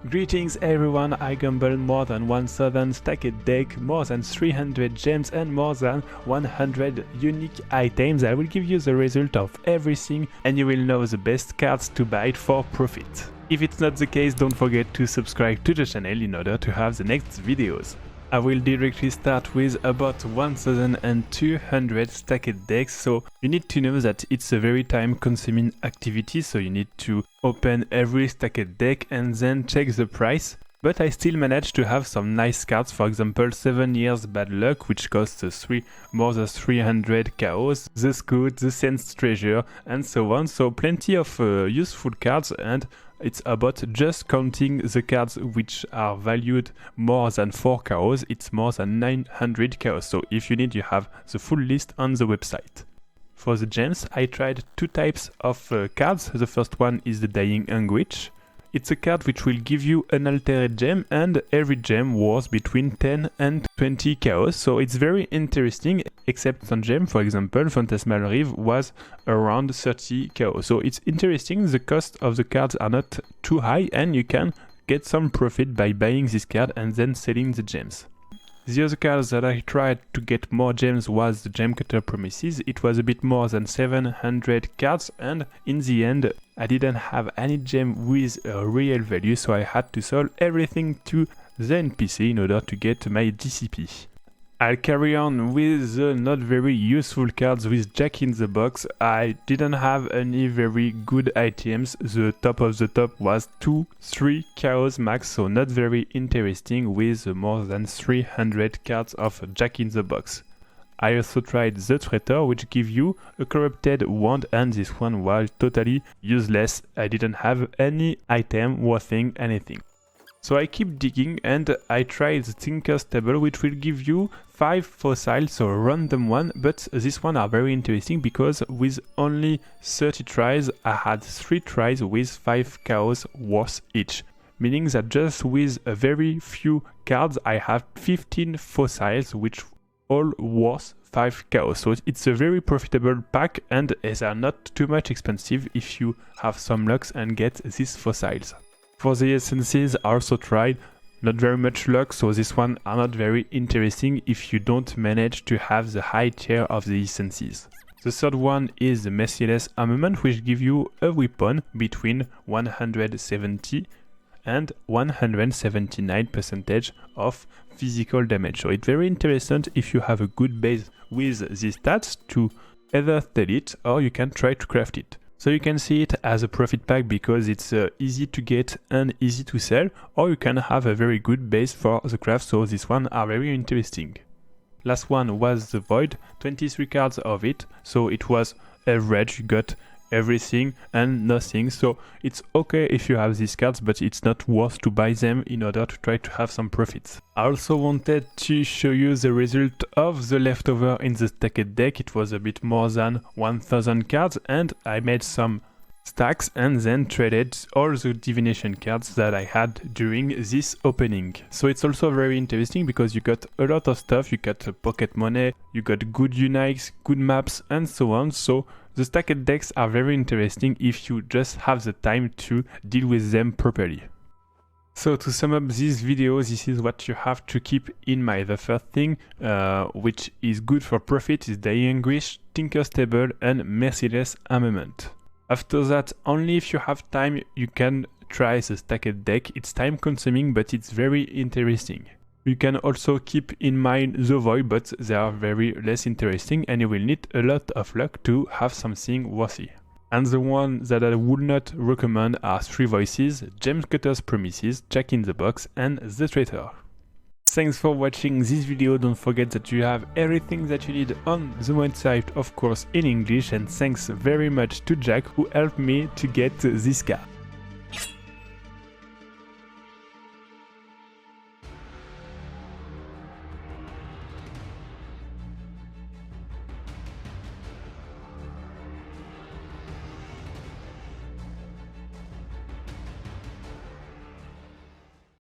Greetings everyone, I gambled more than 1000 stacked deck, more than 300 gems and more than 100 unique items. I will give you the result of everything and you will know the best cards to buy for profit. If it's not the case, don't forget to subscribe to the channel in order to have the next videos. I will directly start with about 1200 stacked decks, so you need to know that it's a very time consuming activity, so you need to open every stacked deck and then check the price. But I still managed to have some nice cards, for example 7 Years Bad Luck, which costs more than 300 chaos, the Scout, the Sense Treasure and so on, so plenty of useful cards, and it's about just counting the cards which are valued more than 4 chaos, it's more than 900 chaos, so if you need you have the full list on the website. For the gems I tried two types of cards. The first one is the Dying Anguish. It's a card which will give you an altered gem and every gem worth between 10 and 20 chaos, so it's very interesting, except some gem, for example Phantasmal Reeve was around 30 chaos, so it's interesting, the cost of the cards are not too high and you can get some profit by buying this card and then selling the gems. The other cards that I tried to get more gems was the Gem Cutter Promises. It was a bit more than 700 cards and in the end I didn't have any gem with a real value, so I had to sell everything to the NPC in order to get my DCP. I'll carry on with the not very useful cards with Jack in the Box. I didn't have any very good items. The top of the top was 2-3 chaos max, so not very interesting with more than 300 cards of Jack in the Box. I also tried the Traitor, which gives you a corrupted wand, and this one was totally useless. I didn't have any item worth anything. So I keep digging and I tried the Tinker's Table, which will give you 5 fossils, so a random one, but this one are very interesting because with only 30 tries I had 3 tries with 5 chaos worth each. Meaning that just with a very few cards I have 15 fossils which all worth 5 chaos. So it's a very profitable pack and they are not too much expensive if you have some lucks and get these fossils. For the essences I also tried, not very much luck, so this one are not very interesting if you don't manage to have the high tier of the essences. The third one is the Merciless Armament, which gives you a weapon between 170 and 179% of physical damage. So it's very interesting if you have a good base with these stats to either sell it or you can try to craft it. So you can see it as a profit pack because it's easy to get and easy to sell, or you can have a very good base for the craft, so this one are very interesting. Last one was the Void, 23 cards of it, so it was average, you got everything and nothing, so it's okay if you have these cards, but it's not worth to buy them in order to try to have some profits. I also wanted to show you the result of the leftover in the stacked deck. It was a bit more than 1000 cards and I made some stacks and then traded all the divination cards that I had during this opening. So it's also very interesting because you got a lot of stuff, you got pocket money, you got good uniques, good maps and so on, so the stacked decks are very interesting if you just have the time to deal with them properly. So to sum up this video, this is what you have to keep in mind. The first thing which is good for profit is Dying Anguish, Tinker's Table and Merciless Armament. After that, only if you have time you can try the stacked deck. It's time consuming but it's very interesting. You can also keep in mind the Void, but they are very less interesting and you will need a lot of luck to have something worthy. And the one that I would not recommend are 3 Voices, Gem Cutter's Promises, Jack in the Box and the Traitor. Thanks for watching this video. Don't forget that you have everything that you need on the website, of course in English, and thanks very much to Jack who helped me to get this card.